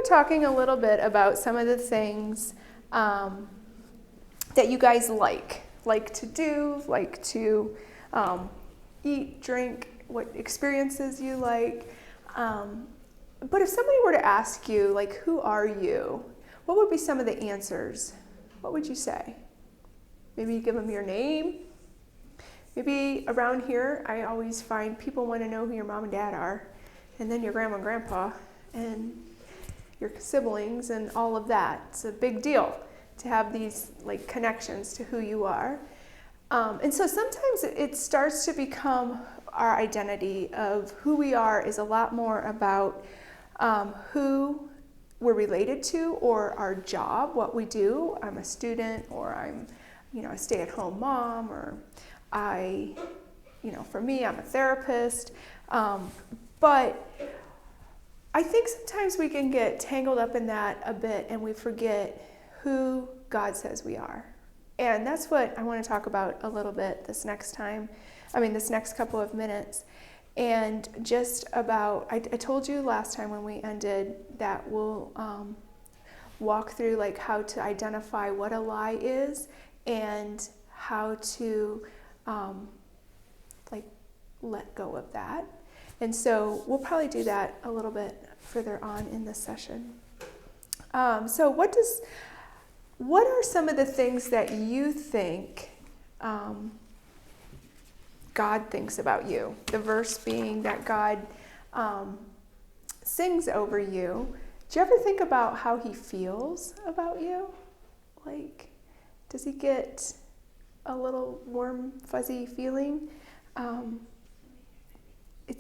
on talking a little bit about some of the things that you guys like to do, like to eat, drink, what experiences you like. But if somebody were to ask you, like, who are you? What would be some of the answers? What would you say? Maybe you give them your name. Maybe around here, I always find people want to know who your mom and dad are, and then your grandma and grandpa, and your siblings, and all of that. It's a big deal to have these like connections to who you are. And so sometimes it starts to become our identity of who we are is a lot more about who we're related to or our job, what we do. I'm a student, or I'm, a stay-at-home mom, or for me, I'm a therapist. But I think sometimes we can get tangled up in that a bit and we forget who God says we are. And that's what I want to talk about a little bit this next couple of minutes. And just about, I told you last time when we ended that we'll walk through like how to identify what a lie is and how to let go of that. And so we'll probably do that a little bit further on in this session. So what are some of the things that you think God thinks about you? The verse being that God sings over you. Do you ever think about how he feels about you? Like, does he get a little warm, fuzzy feeling?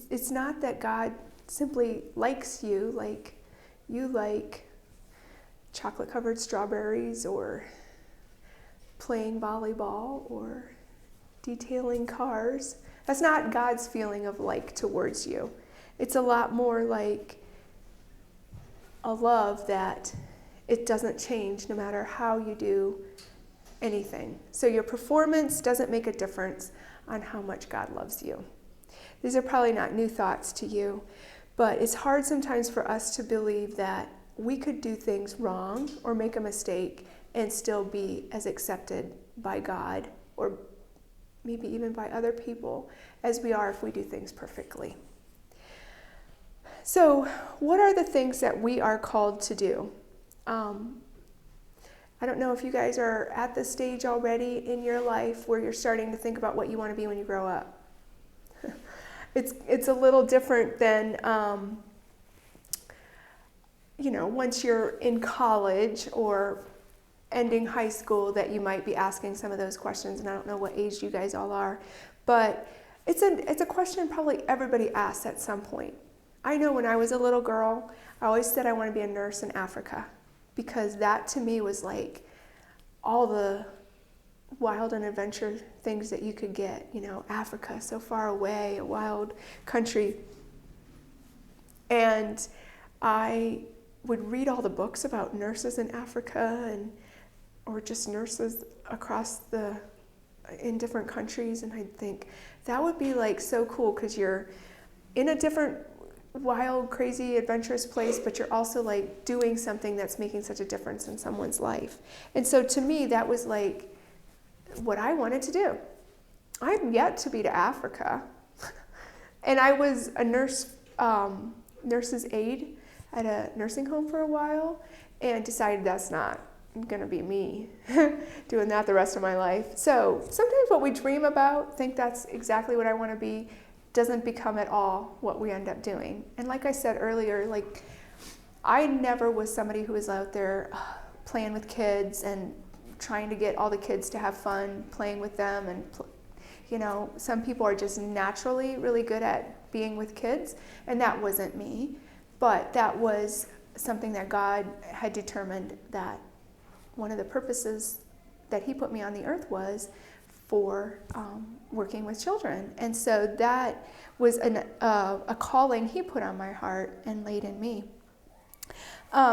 It's not that God simply likes you like you like chocolate-covered strawberries or playing volleyball or detailing cars. That's not God's feeling of like towards you. It's a lot more like a love that it doesn't change no matter how you do anything. So your performance doesn't make a difference on how much God loves you. These are probably not new thoughts to you, but it's hard sometimes for us to believe that we could do things wrong or make a mistake and still be as accepted by God or maybe even by other people as we are if we do things perfectly. So what are the things that we are called to do? I don't know if you guys are at the stage already in your life where you're starting to think about what you want to be when you grow up. It's a little different than, once you're in college or ending high school that you might be asking some of those questions, and I don't know what age you guys all are, but it's a question probably everybody asks at some point. I know when I was a little girl, I always said I want to be a nurse in Africa because that to me was like all the wild and adventure things that you could get, Africa, so far away, a wild country. And I would read all the books about nurses in Africa or just nurses in different countries, and I'd think that would be like so cool because you're in a different wild, crazy, adventurous place, but you're also like doing something that's making such a difference in someone's life. And so to me, that was like what I wanted to do. I'm yet to be to Africa. And I was a nurse's aide at a nursing home for a while and decided that's not going to be me doing that the rest of my life. So sometimes what we dream about, think that's exactly what I want to be, doesn't become at all what we end up doing. And like I said earlier, like I never was somebody who was out there playing with kids and trying to get all the kids to have fun playing with them. And some people are just naturally really good at being with kids, and that wasn't me. But that was something that God had determined that one of the purposes that he put me on the earth was for working with children. And so that was a calling he put on my heart and laid in me.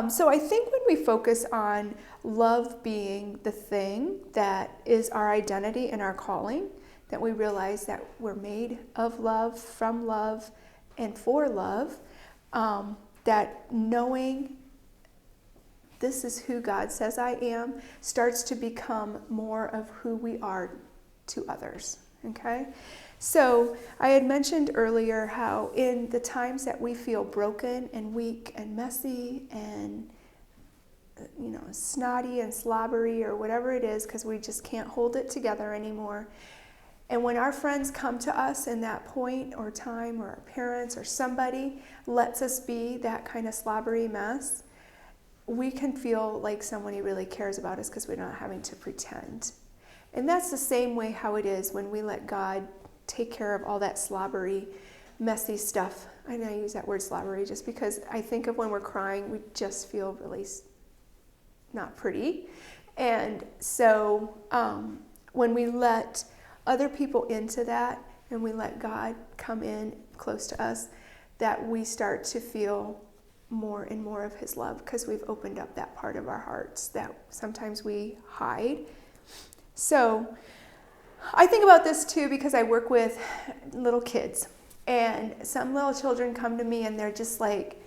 So I think when we focus on love being the thing that is our identity and our calling, that we realize that we're made of love, from love, and for love, that knowing this is who God says I am, starts to become more of who we are to others, okay? So I had mentioned earlier how in the times that we feel broken and weak and messy and snotty and slobbery or whatever it is, because we just can't hold it together anymore. And when our friends come to us in that point or time, or our parents or somebody lets us be that kind of slobbery mess, we can feel like somebody really cares about us because we're not having to pretend. And that's the same way how it is when we let God take care of all that slobbery, messy stuff. And I use that word slobbery just because I think of when we're crying, we just feel really not pretty. And so when we let other people into that and we let God come in close to us, that we start to feel more and more of his love because we've opened up that part of our hearts that sometimes we hide. So I think about this too because I work with little kids, and some little children come to me and they're just like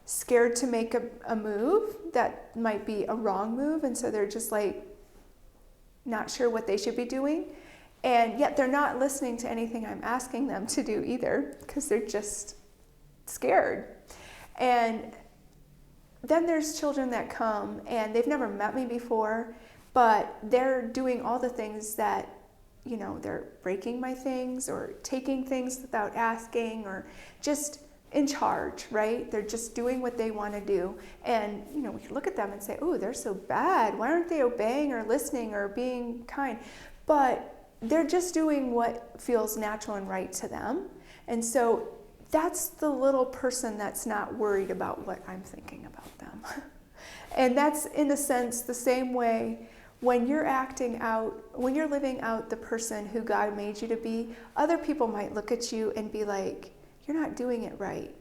scared to make a move that might be a wrong move, and so they're just like not sure what they should be doing, and yet they're not listening to anything I'm asking them to do either because they're just scared. And then there's children that come and they've never met me before, but they're doing all the things that, they're breaking my things or taking things without asking or just in charge, right? They're just doing what they want to do. And, we can look at them and say, oh, they're so bad. Why aren't they obeying or listening or being kind? But they're just doing what feels natural and right to them. And so that's the little person that's not worried about what I'm thinking about them. And that's, in a sense, the same way when you're acting out, when you're living out the person who God made you to be, other people might look at you and be like, you're not doing it right.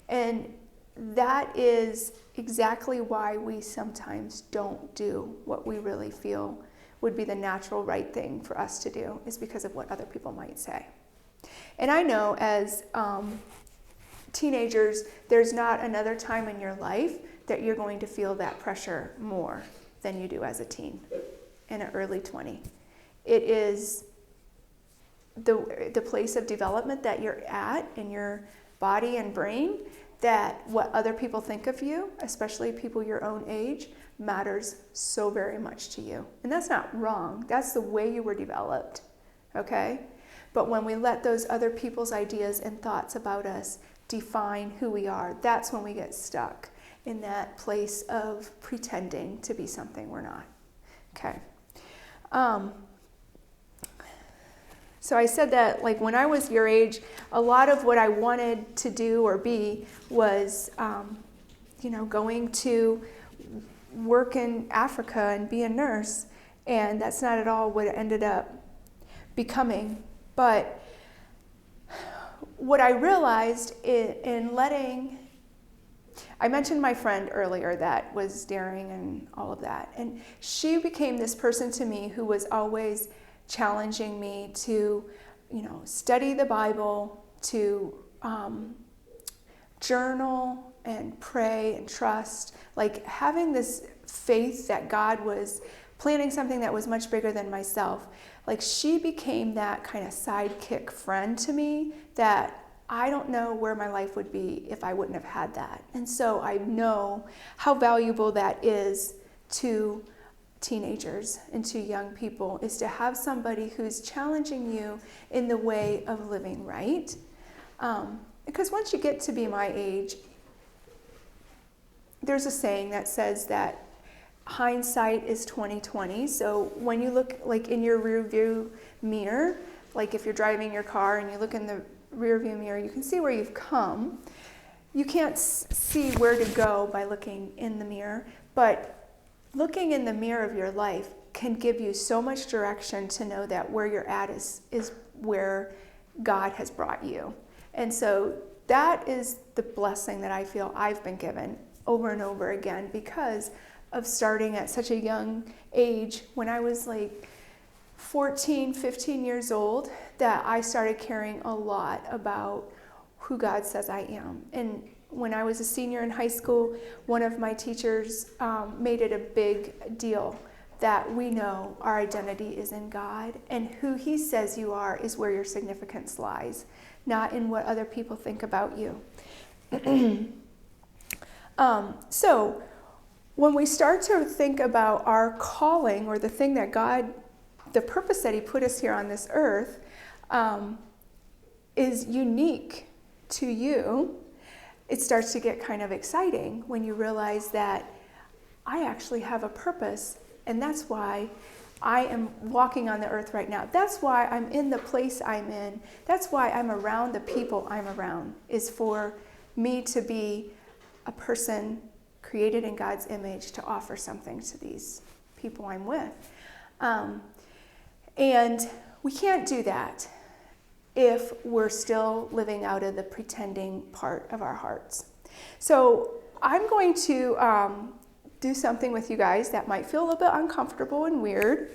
And that is exactly why we sometimes don't do what we really feel would be the natural right thing for us to do, is because of what other people might say. And I know as teenagers, there's not another time in your life that you're going to feel that pressure more than you do as a teen in an early 20. It is the place of development that you're at in your body and brain, that what other people think of you, especially people your own age, matters so very much to you. And that's not wrong. That's the way you were developed, okay? But when we let those other people's ideas and thoughts about us define who we are, that's when we get stuck in that place of pretending to be something we're not. Okay. So I said that, like, when I was your age, a lot of what I wanted to do or be was, going to work in Africa and be a nurse. And that's not at all what it ended up becoming. But what I realized in letting, I mentioned my friend earlier that was daring and all of that. And she became this person to me who was always challenging me to, study the Bible, to journal and pray and trust, like having this faith that God was planning something that was much bigger than myself. Like, she became that kind of sidekick friend to me that I don't know where my life would be if I wouldn't have had that. And so I know how valuable that is to teenagers and to young people, is to have somebody who's challenging you in the way of living right. Because once you get to be my age, there's a saying that says that hindsight is 20/20. So when you look, like, in your rear view mirror, like if you're driving your car and you look in the rear view mirror, you can see where you've come. You can't see where to go by looking in the mirror, but looking in the mirror of your life can give you so much direction to know that where you're at is where God has brought you. And so that is the blessing that I feel I've been given over and over again because of starting at such a young age. When I was like 14, 15 years old, that I started caring a lot about who God says I am. And when I was a senior in high school, one of my teachers made it a big deal that we know our identity is in God, and who He says you are is where your significance lies, not in what other people think about you. So when we start to think about our calling, or the thing that God, the purpose that He put us here on this earth, is unique to you, it starts to get kind of exciting when you realize that I actually have a purpose, and that's why I am walking on the earth right now. That's why I'm in the place I'm in. That's why I'm around the people I'm around, is for me to be a person created in God's image to offer something to these people I'm with. And we can't do that if we're still living out of the pretending part of our hearts. So I'm going to do something with you guys that might feel a little bit uncomfortable and weird.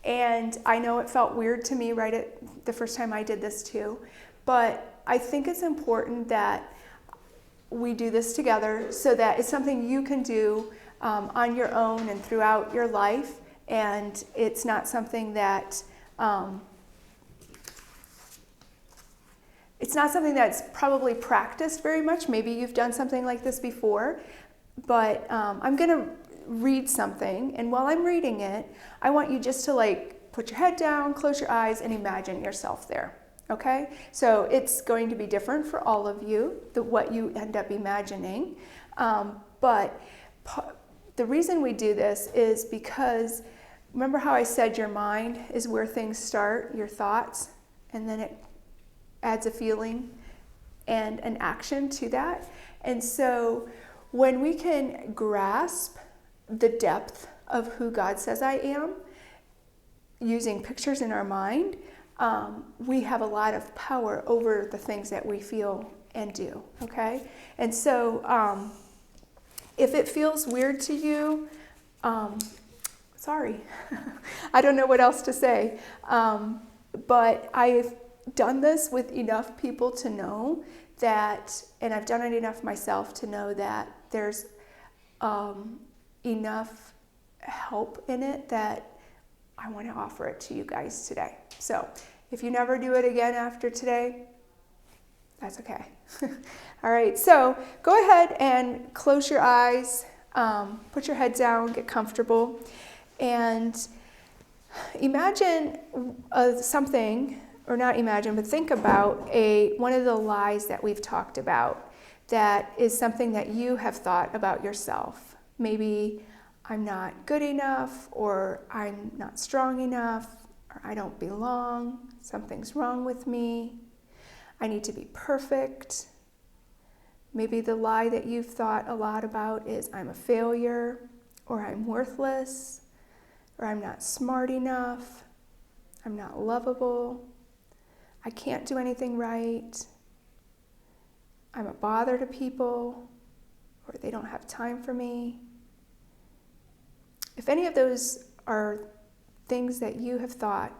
And I know it felt weird to me right at the first time I did this too. But I think it's important that we do this together, so that it's something you can do on your own and throughout your life. And it's not something that it's not something that's probably practiced very much. Maybe you've done something like this before, but I'm going to read something, and while I'm reading it, I want you just to put your head down, close your eyes, and imagine yourself there. Okay? So it's going to be different for all of you, what you end up imagining. But the reason we do this is because, remember how I said your mind is where things start, your thoughts, and then it adds a feeling and an action to that. And so when we can grasp the depth of who God says I am, using pictures in our mind, we have a lot of power over the things that we feel and do, okay? And so if it feels weird to you, sorry. I don't know what else to say. But I've done this with enough people to know that, and I've done it enough myself to know that there's enough help in it that I want to offer it to you guys today. So if you never do it again after today, that's okay. All right, so go ahead and close your eyes, put your head down, get comfortable, and imagine something, or not imagine, but think about one of the lies that we've talked about that is something that you have thought about yourself. Maybe I'm not good enough, or I'm not strong enough, or I don't belong, something's wrong with me, I need to be perfect. Maybe the lie that you've thought a lot about is I'm a failure, or I'm worthless, or I'm not smart enough, I'm not lovable, I can't do anything right, I'm a bother to people, or they don't have time for me. If any of those are things that you have thought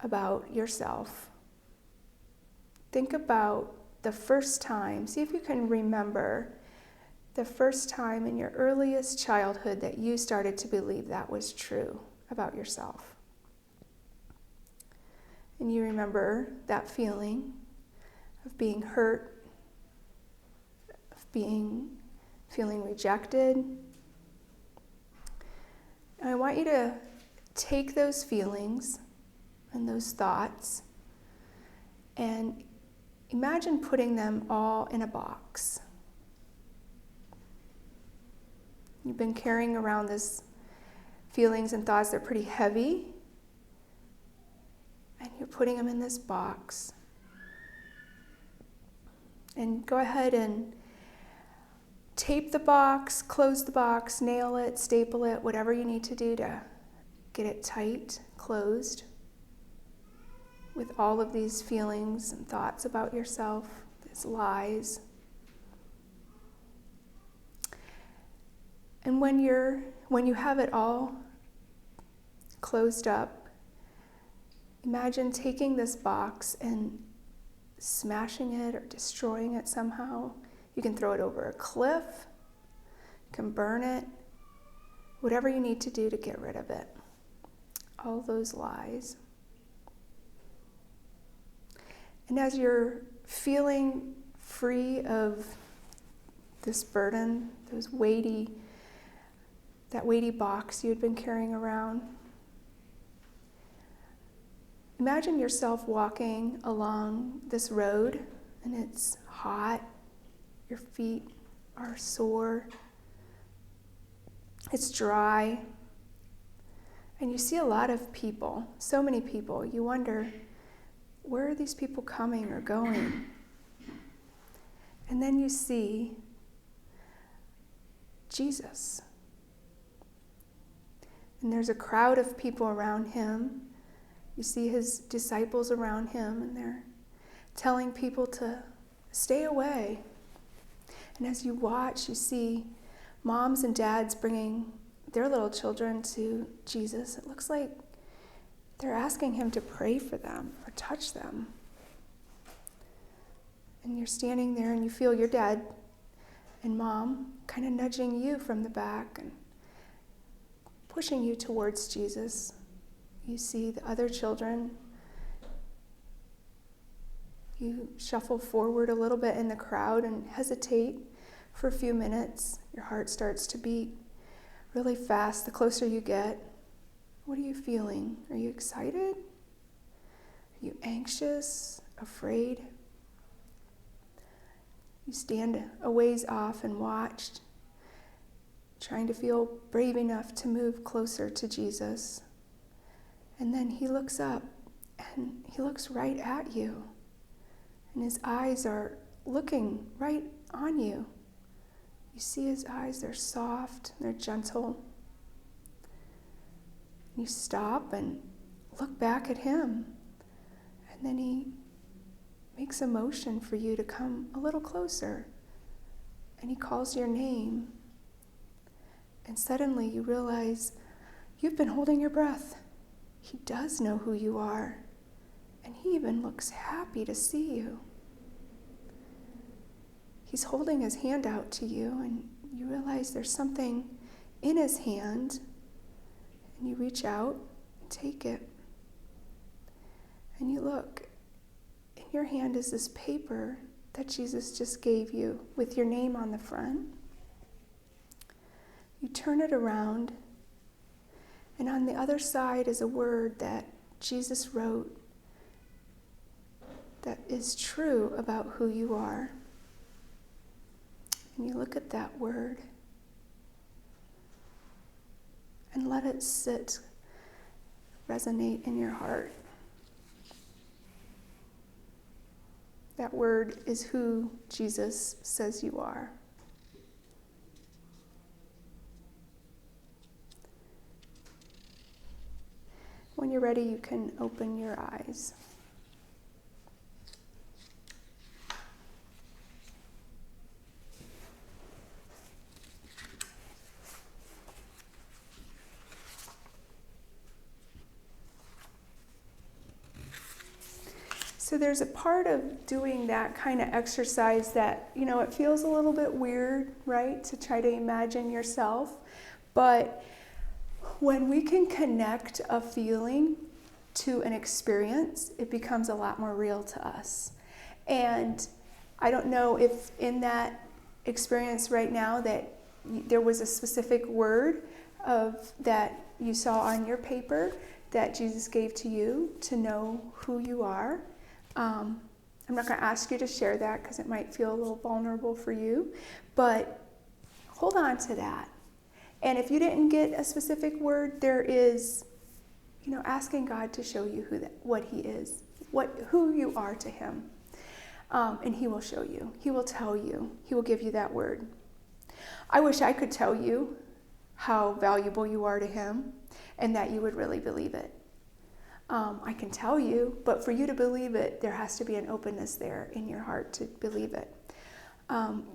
about yourself, think about the first time, see if you can remember the first time in your earliest childhood that you started to believe that was true about yourself. And you remember that feeling of being hurt, of feeling rejected. And I want you to take those feelings and those thoughts and imagine putting them all in a box. You've been carrying around these feelings and thoughts that are pretty heavy, and you're putting them in this box. And go ahead and tape the box, close the box, nail it, staple it, whatever you need to do to get it tight, closed, with all of these feelings and thoughts about yourself, these lies. And when you have it all closed up, imagine taking this box and smashing it or destroying it somehow You can throw it over a cliff. You can burn it. Whatever you need to do to get rid of it. All those lies. And as you're feeling free of this burden, that weighty box you had been carrying around, imagine yourself walking along this road, and it's hot, your feet are sore, it's dry, and you see a lot of people, so many people. You wonder, where are these people coming or going? And then you see Jesus. And there's a crowd of people around him. You see his disciples around him, and they're telling people to stay away. And as you watch, you see moms and dads bringing their little children to Jesus. It looks like they're asking him to pray for them or touch them. And you're standing there and you feel your dad and mom kind of nudging you from the back and pushing you towards Jesus. You see the other children. You shuffle forward a little bit in the crowd and hesitate for a few minutes. Your heart starts to beat really fast the closer you get. What are you feeling? Are you excited? Are you anxious? Afraid? You stand a ways off and watch, trying to feel brave enough to move closer to Jesus. And then he looks up and he looks right at you. And his eyes are looking right on you. You see his eyes, they're soft, they're gentle. You stop and look back at him. And then he makes a motion for you to come a little closer. And he calls your name. And suddenly you realize you've been holding your breath. He does know who you are. And he even looks happy to see you. He's holding his hand out to you, and you realize there's something in his hand. And you reach out and take it. And you look. In your hand is this paper that Jesus just gave you with your name on the front. You turn it around, and on the other side is a word that Jesus wrote that is true about who you are. And you look at that word and let it sit, resonate in your heart. That word is who Jesus says you are. When you're ready, you can open your eyes. So there's a part of doing that kind of exercise that, it feels a little bit weird, right? To try to imagine yourself. But when we can connect a feeling to an experience, it becomes a lot more real to us. And I don't know if in that experience right now that there was a specific word that you saw on your paper that Jesus gave to you to know who you are. I'm not going to ask you to share that because it might feel a little vulnerable for you, but hold on to that. And if you didn't get a specific word, there is, asking God to show you what he is, who you are to him. And he will show you. He will tell you. He will give you that word. I wish I could tell you how valuable you are to him and that you would really believe it. I can tell you, but for you to believe it, there has to be an openness there in your heart to believe it.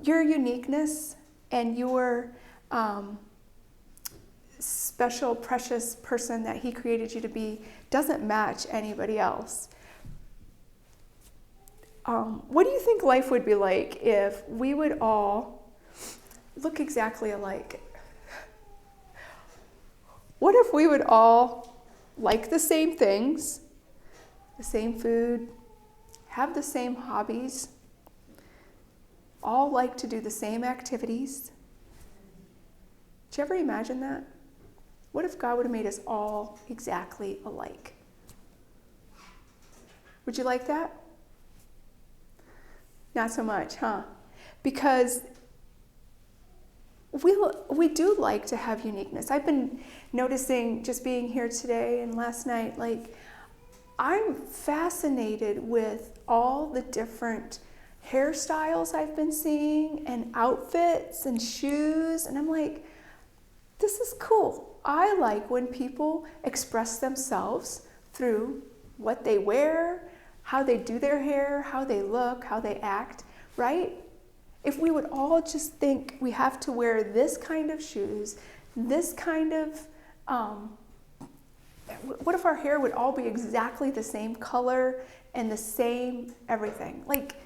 Your uniqueness and your special, precious person that he created you to be doesn't match anybody else. what do you think life would be like if we would all look exactly alike? What if we would all like the same things, the same food, have the same hobbies, all like to do the same activities? Did you ever imagine that? What if God would have made us all exactly alike? Would you like that? Not so much, huh? Because we do like to have uniqueness. I've been noticing just being here today and last night, like, I'm fascinated with all the different hairstyles I've been seeing and outfits and shoes, and I'm like, this is cool. I like when people express themselves through what they wear, how they do their hair, how they look, how they act, right? If we would all just think we have to wear this kind of shoes, this kind of, what if our hair would all be exactly the same color and the same everything? Like,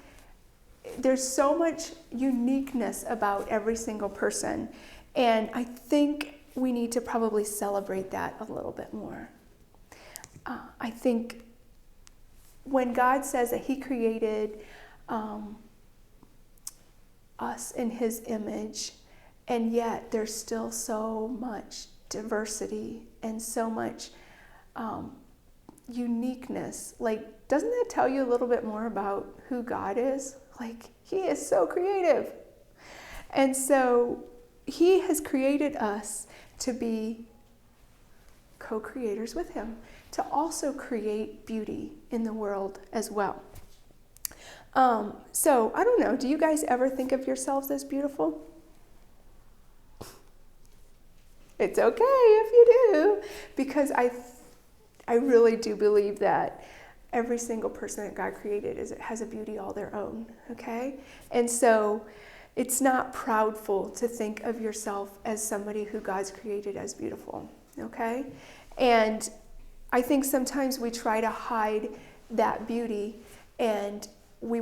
there's so much uniqueness about every single person, and I think we need to probably celebrate that a little bit more. I think when God says that He created us in His image, and yet there's still so much diversity and so much uniqueness, like, doesn't that tell you a little bit more about who God is? Like, He is so creative. And so He has created us to be co-creators with Him, to also create beauty in the world as well. So I don't know, do you guys ever think of yourselves as beautiful? It's okay if you do, because I really do believe that every single person that God created has a beauty all their own, okay? And so it's not proudful to think of yourself as somebody who God's created as beautiful, okay? And I think sometimes we try to hide that beauty, and we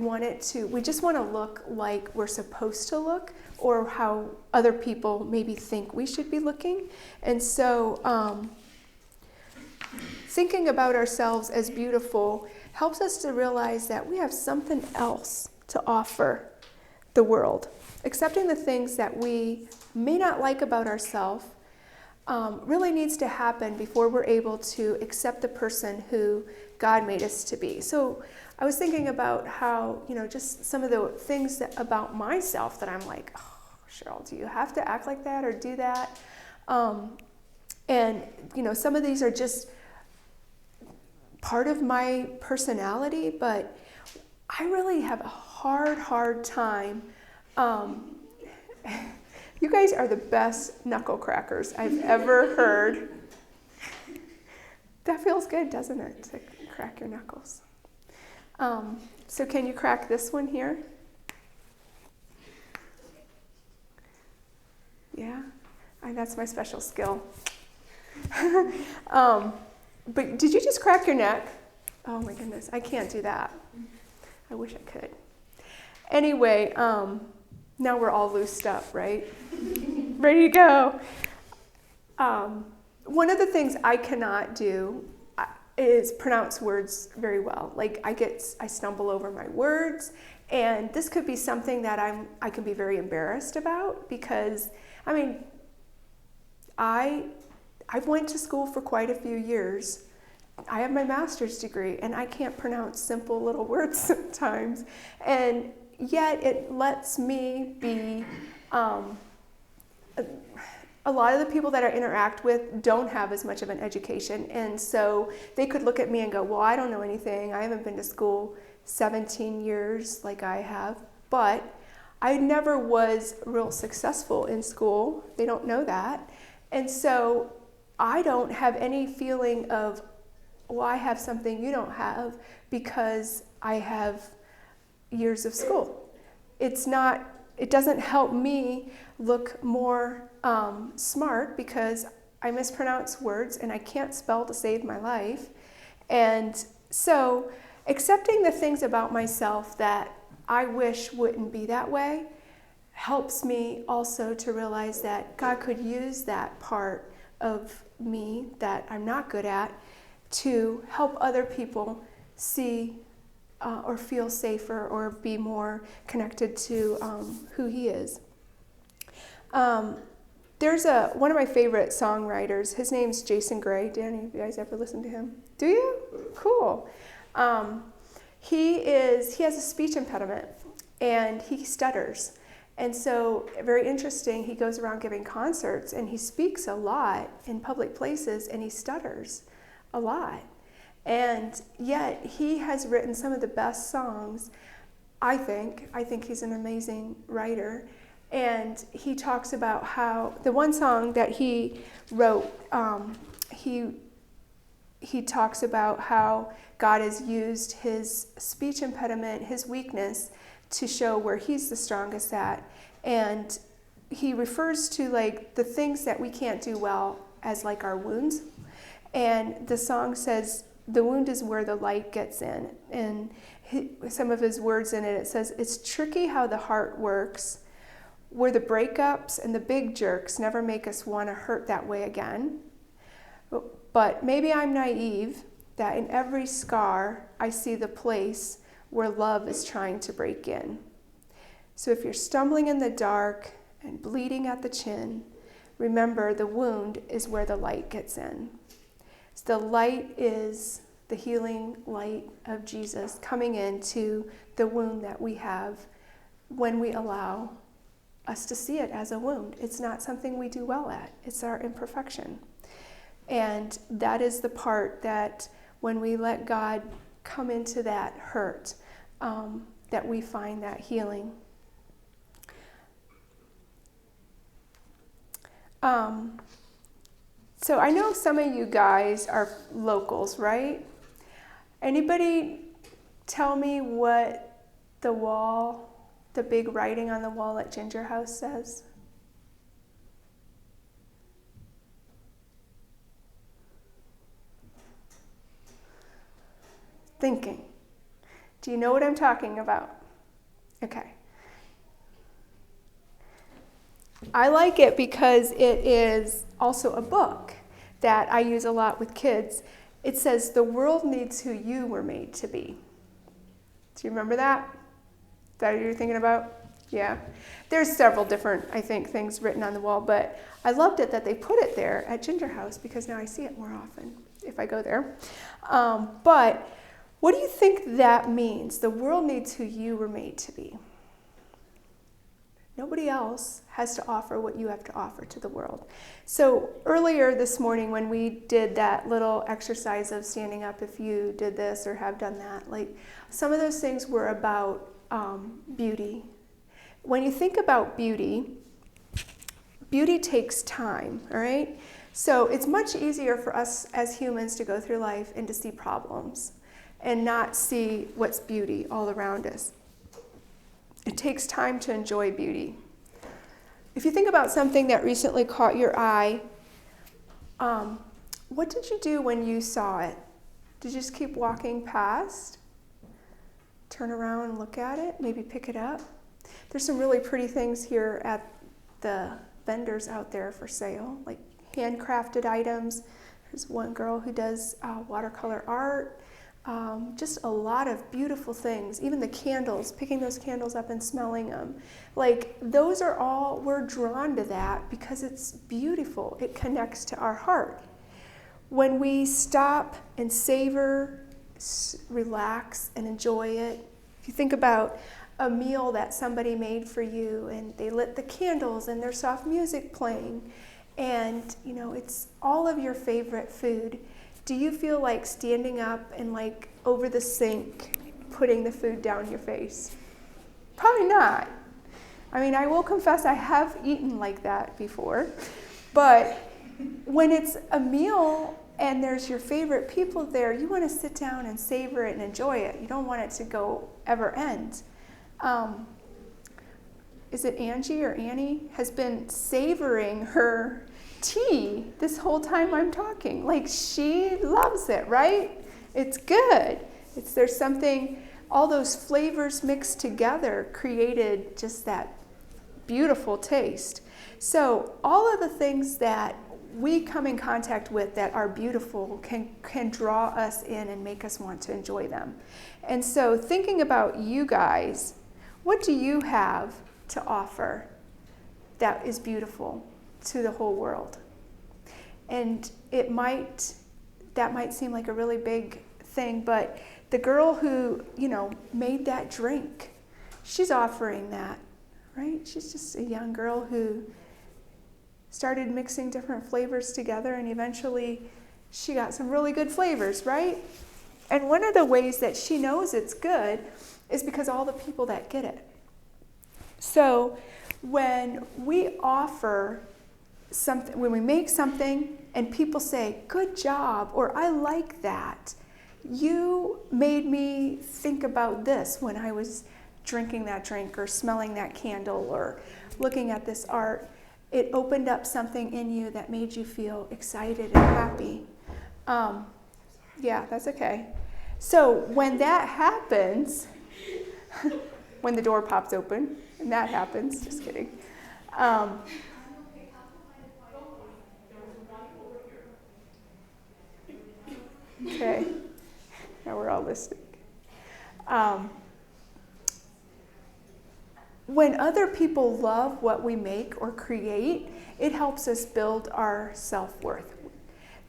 just want to look like we're supposed to look, or how other people maybe think we should be looking. And so thinking about ourselves as beautiful helps us to realize that we have something else to offer the world. Accepting the things that we may not like about ourselves really needs to happen before we're able to accept the person who God made us to be. So I was thinking about how, just some of the things about myself that I'm like, oh, Cheryl, do you have to act like that or do that? And some of these are just part of my personality, but I really have a hard time. You guys are the best knuckle crackers I've ever heard. That feels good, doesn't it, to crack your knuckles? So can you crack this one here? Yeah, that's my special skill. But did you just crack your neck? Oh my goodness, I can't do that. I wish I could. Anyway, now we're all loosed up, right? Ready to go. One of the things I cannot do is pronounce words very well. Like, I stumble over my words, and this could be something that I can be very embarrassed about, because I've went to school for quite a few years. I have my master's degree, and I can't pronounce simple little words sometimes. And yet it lets me be, a lot of the people that I interact with don't have as much of an education. And so they could look at me and go, well, I don't know anything. I haven't been to school 17 years like I have. But I never was real successful in school. They don't know that. And so I don't have any feeling of, well, I have something you don't have because I have years of school. It doesn't help me look more smart because I mispronounce words and I can't spell to save my life. And so accepting the things about myself that I wish wouldn't be that way helps me also to realize that God could use that part of me that I'm not good at to help other people see or feel safer or be more connected to who He is. There's one of my favorite songwriters. His name's Jason Gray. Did any of you guys ever listen to him? Do you? Cool. He has a speech impediment and he stutters. And so, very interesting, he goes around giving concerts and he speaks a lot in public places and he stutters a lot. And yet, he has written some of the best songs, I think. I think he's an amazing writer. And he talks about how, the one song that he wrote, he talks about how God has used his speech impediment, his weakness, to show where he's the strongest at. And he refers to like the things that we can't do well as like our wounds. And the song says, the wound is where the light gets in. And some of his words in it, it says, it's tricky how the heart works, where the breakups and the big jerks never make us want to hurt that way again. But maybe I'm naive that in every scar I see the place where love is trying to break in. So if you're stumbling in the dark and bleeding at the chin, remember the wound is where the light gets in. So the light is the healing light of Jesus coming into the wound that we have when we allow us to see it as a wound. It's not something we do well at. It's our imperfection. And that is the part that when we let God come into that hurt, that we find that healing. So I know some of you guys are locals, right? Anybody tell me what the big writing on the wall at Ginger House says? Thinking. Do you know what I'm talking about? Okay. I like it because it is also a book that I use a lot with kids. It says, the world needs who you were made to be. Do you remember that? Is that what you're thinking about? Yeah. There's several different, I think, things written on the wall, but I loved it that they put it there at Ginger House because now I see it more often if I go there. But what do you think that means? The world needs who you were made to be. Nobody else has to offer what you have to offer to the world. So earlier this morning when we did that little exercise of standing up if you did this or have done that, like some of those things were about beauty. When you think about beauty, beauty takes time, all right? So it's much easier for us as humans to go through life and to see problems and not see what's beauty all around us. It takes time to enjoy beauty. If you think about something that recently caught your eye, what did you do when you saw it? Did you just keep walking past? Turn around and look at it? Maybe pick it up? There's some really pretty things here at the vendors out there for sale, like handcrafted items. There's one girl who does watercolor art. Just a lot of beautiful things, even the candles, picking those candles up and smelling them. Like those are all, we're drawn to that because it's beautiful. It connects to our heart. When we stop and savor, relax and enjoy it, if you think about a meal that somebody made for you and they lit the candles and there's soft music playing and you know it's all of your favorite food. Do you feel like standing up and like over the sink, putting the food down your face? Probably not. I mean, I will confess I have eaten like that before. But when it's a meal and there's your favorite people there, you want to sit down and savor it and enjoy it. You don't want it to go ever end. Is it Angie or Annie has been savoring her tea this whole time I'm talking. Like she loves it, right? It's good. There's something, all those flavors mixed together created just that beautiful taste. So all of the things that we come in contact with that are beautiful can draw us in and make us want to enjoy them. And so thinking about you guys, what do you have to offer that is beautiful to the whole world? And that might seem like a really big thing, but the girl who, made that drink, she's offering that, right? She's just a young girl who started mixing different flavors together, and eventually she got some really good flavors, right? And one of the ways that she knows it's good is because all the people that get it. So when we offer something, when we make something and people say, good job, or I like that, you made me think about this when I was drinking that drink or smelling that candle or looking at this art, it opened up something in you that made you feel excited and happy. Yeah, that's okay. So when that happens, when the door pops open, and that happens, just kidding. Okay, now we're all listening. When other people love what we make or create, it helps us build our self-worth.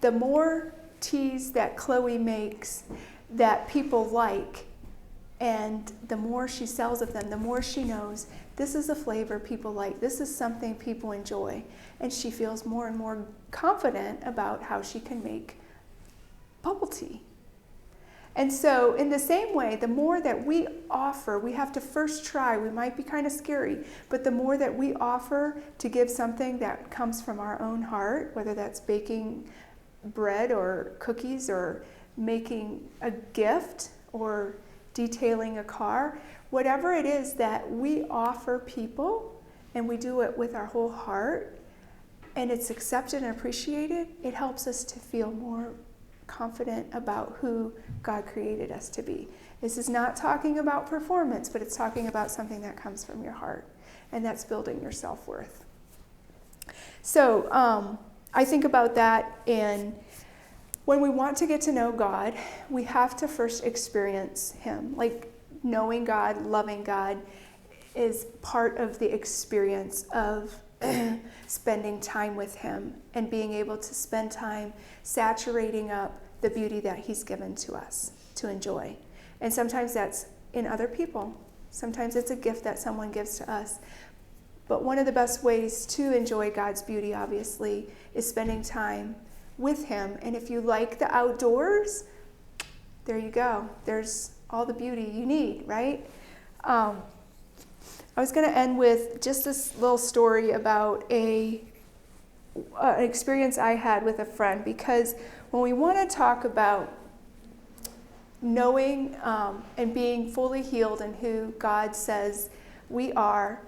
The more teas that Chloe makes that people like, and the more she sells of them, the more she knows this is a flavor people like, this is something people enjoy, and she feels more and more confident about how she can make bubble tea. And so in the same way, the more that we offer, we have to first try, we might be kind of scary, but the more that we offer to give something that comes from our own heart, whether that's baking bread or cookies or making a gift or detailing a car, whatever it is that we offer people and we do it with our whole heart and it's accepted and appreciated, it helps us to feel more confident about who God created us to be. This is not talking about performance, but it's talking about something that comes from your heart, and that's building your self-worth. So I think about that, and when we want to get to know God, we have to first experience Him. Like knowing God, loving God is part of the experience of spending time with Him and being able to spend time saturating up the beauty that He's given to us to enjoy. And sometimes that's in other people. Sometimes it's a gift that someone gives to us. But one of the best ways to enjoy God's beauty, obviously, is spending time with Him. And if you like the outdoors, there you go. There's all the beauty you need, right? I was going to end with just this little story about an experience I had with a friend, because when we want to talk about knowing and being fully healed in who God says we are,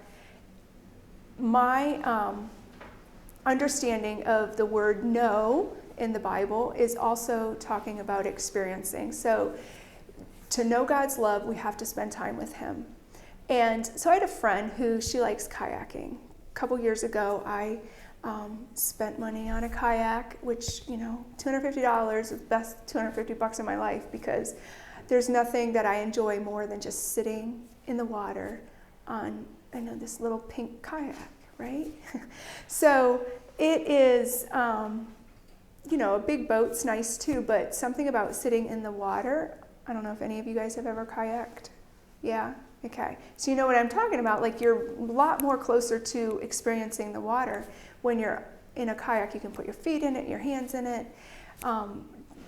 my understanding of the word know in the Bible is also talking about experiencing. So to know God's love, we have to spend time with Him. And so I had a friend who she likes kayaking. A couple years ago, I spent money on a kayak, which, $250 is the best $250 in my life, because there's nothing that I enjoy more than just sitting in the water on, this little pink kayak, right? So it is, a big boat's nice too, but something about sitting in the water, I don't know if any of you guys have ever kayaked. Yeah? Okay. So you know what I'm talking about. Like, you're a lot more closer to experiencing the water. When you're in a kayak, you can put your feet in it, your hands in it,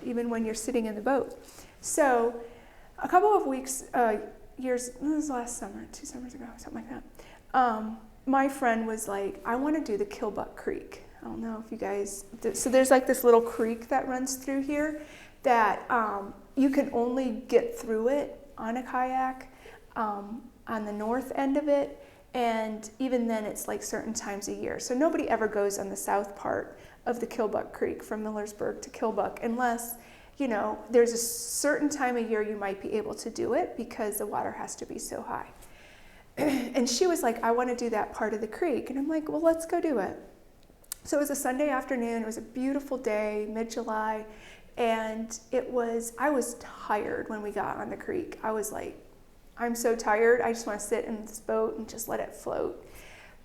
even when you're sitting in the boat. So a couple of years, when was last summer? 2 summers ago, something like that. My friend was like, I want to do the Killbuck Creek. I don't know if you guys, so there's like this little creek that runs through here that you can only get through it on a kayak on the north end of it, and even then it's like certain times a year. So nobody ever goes on the south part of the Killbuck Creek from Millersburg to Killbuck unless there's a certain time of year you might be able to do it because the water has to be so high. And she was like, I want to do that part of the creek. And I'm like, well, let's go do it. So it was a Sunday afternoon. It was a beautiful day, mid-July. And I was tired when we got on the creek. I was like, I'm so tired. I just want to sit in this boat and just let it float.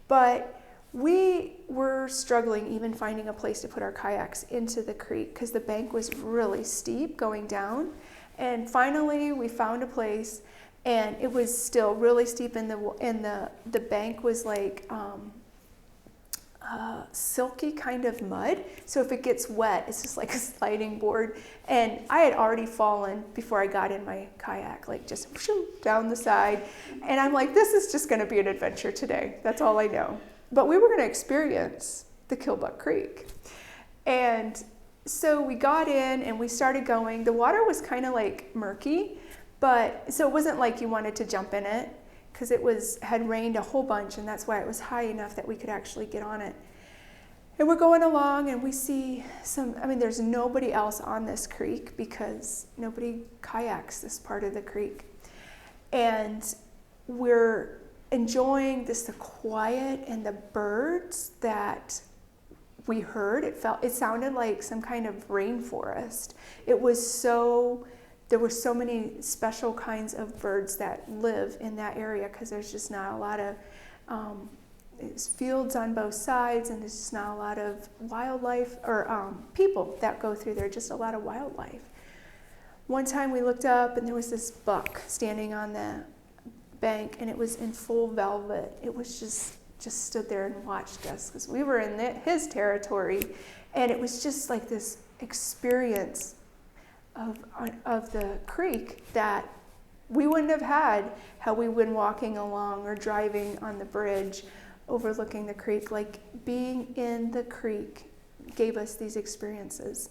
But we were struggling even finding a place to put our kayaks into the creek because the bank was really steep going down. And finally we found a place, and it was still really steep, and the bank was like silky kind of mud. So if it gets wet, it's just like a sliding board. And I had already fallen before I got in my kayak, like just down the side. And I'm like, this is just going to be an adventure today. That's all I know. But we were going to experience the Killbuck Creek. And so we got in and we started going. The water was kind of like murky, so it wasn't like you wanted to jump in it because had rained a whole bunch, and that's why it was high enough that we could actually get on it. And we're going along and we see there's nobody else on this creek because nobody kayaks this part of the creek. And we're enjoying the quiet and the birds that we heard. It sounded like some kind of rainforest. There were so many special kinds of birds that live in that area because there's just not a lot of there's fields on both sides, and there's just not a lot of wildlife or people that go through there, just a lot of wildlife. One time we looked up and there was this buck standing on the bank, and it was in full velvet. It was just stood there and watched us because we were in his territory, and it was just like this experience of the creek that we wouldn't have had had we been walking along or driving on the bridge overlooking the creek. Like, being in the creek gave us these experiences.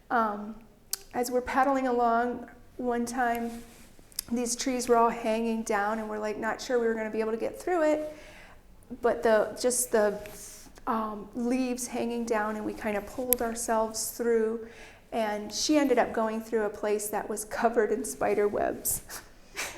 As we're paddling along, one time these trees were all hanging down, and we're like not sure we were going to be able to get through it, but the leaves hanging down, and we kind of pulled ourselves through. And she ended up going through a place that was covered in spider webs.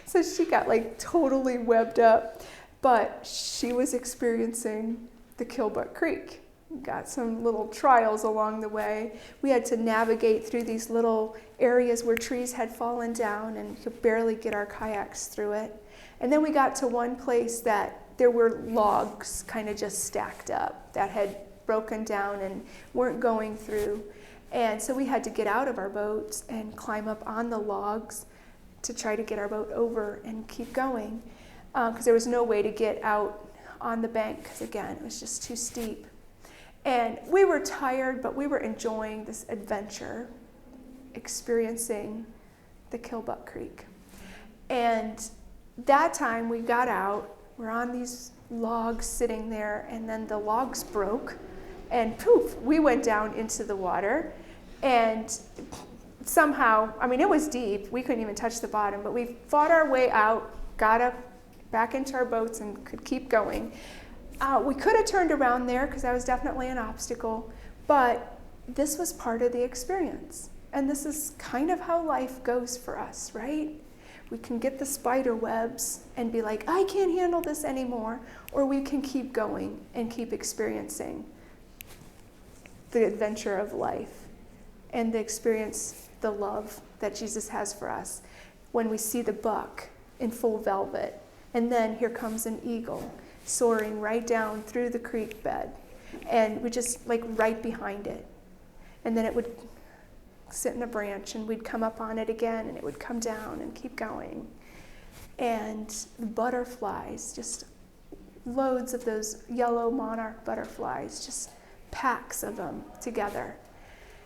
So she got like totally webbed up, but she was experiencing the Killbuck Creek. Got some little trials along the way. We had to navigate through these little areas where trees had fallen down and could barely get our kayaks through it. And then we got to one place that there were logs kind of just stacked up that had broken down and weren't going through. And so we had to get out of our boats and climb up on the logs to try to get our boat over and keep going, because there was no way to get out on the bank because, again, it was just too steep. And we were tired, but we were enjoying this adventure, experiencing the Killbuck Creek. And that time we got out, we're on these logs sitting there, and then the logs broke. And poof, we went down into the water, and somehow, it was deep. We couldn't even touch the bottom, but we fought our way out, got up back into our boats, and could keep going. We could have turned around there because that was definitely an obstacle, but this was part of the experience. And this is kind of how life goes for us, right? We can get the spider webs and be like, I can't handle this anymore, or we can keep going and keep experiencing the adventure of life and the love that Jesus has for us when we see the buck in full velvet, and then here comes an eagle soaring right down through the creek bed, and we just like right behind it, and then it would sit in a branch, and we'd come up on it again, and it would come down and keep going. And the butterflies, just loads of those yellow monarch butterflies, just packs of them together.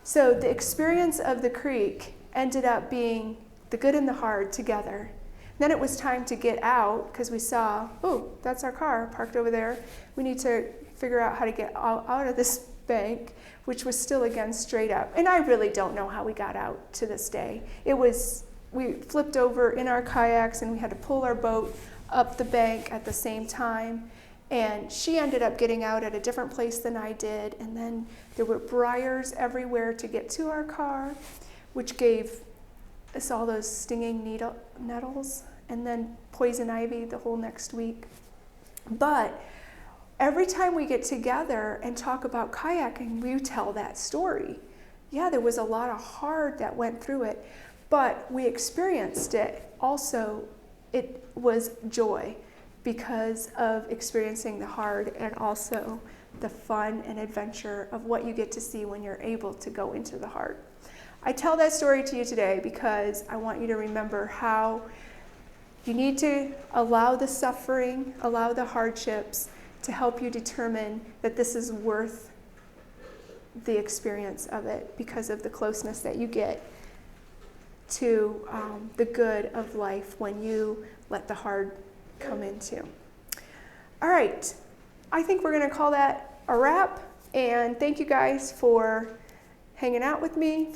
So the experience of the creek ended up being the good and the hard together. Then it was time to get out because we saw, oh, that's our car parked over there. We need to figure out how to get out of this bank, which was still, again, straight up. And I really don't know how we got out to this day. We flipped over in our kayaks, and we had to pull our boat up the bank at the same time. And she ended up getting out at a different place than I did. And then there were briars everywhere to get to our car. which gave us all those stinging nettles and then poison ivy the whole next week. But every time we get together and talk about kayaking, we tell that story. Yeah, there was a lot of hard that went through it, but we experienced it. Also, it was joy because of experiencing the hard and also the fun and adventure of what you get to see when you're able to go into the hard. I tell that story to you today because I want you to remember how you need to allow the suffering, allow the hardships to help you determine that this is worth the experience of it because of the closeness that you get to the good of life when you let the hard come into. All right, I think we're going to call that a wrap, and thank you guys for hanging out with me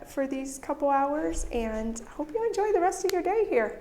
for these couple hours, and I hope you enjoy the rest of your day here.